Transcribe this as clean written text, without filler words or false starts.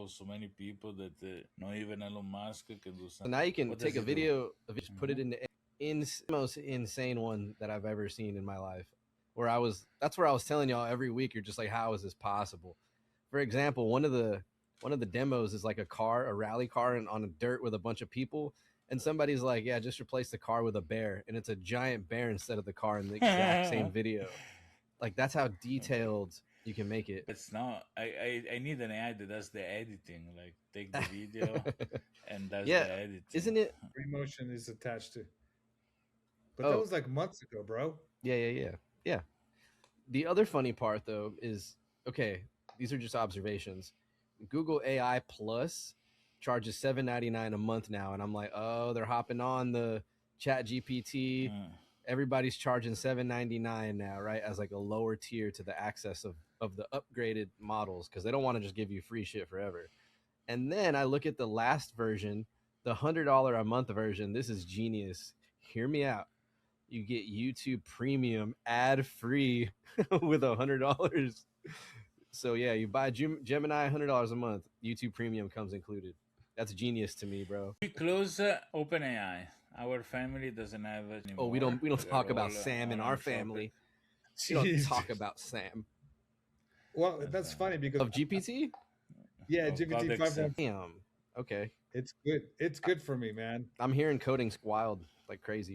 people, so many people that not even Elon Musk can do So something. now you can What does take a it do? video of it, just put it Hmm. into most insane one that I've ever seen in my life. Where I was, that's where I was telling y'all every week. You're just like, how is this possible? For example, one of the demos is like a car, a rally car, and on a dirt with a bunch of people. And somebody's like, yeah, just replace the car with a bear, and it's a giant bear instead of the car in the exact same video. Like that's how detailed you can make it. It's not. I need an AI that does the editing. Like take the video and does Yeah, the editing. isn't it? Emotion is attached to. But that Oh, was like months ago, bro. yeah. The other funny part though is okay. These are just observations. Google AI Plus charges $7.99 a month now, and I'm like, oh, they're hopping on the Chat GPT. Mm. Everybody's charging $7.99 now, right? As like a lower tier to the access of the upgraded models because they don't want to just give you free shit forever. And then I look at the last version, the $100 a month version. This is genius. Hear me out. You get YouTube Premium ad free with $100. So yeah, you buy Gemini $100 a month. YouTube Premium comes included. That's genius to me, bro. We close OpenAI. Our family doesn't have it Oh, we anymore. don't we don't We are talk about all Sam in our online shopping. family. We don't talk Jesus. about Sam Well, That's that's funny because of GPT. yeah, of GPT public 5.5. Damn. Okay, It's good. It's good for me, man. I'm hearing coding's wild like crazy.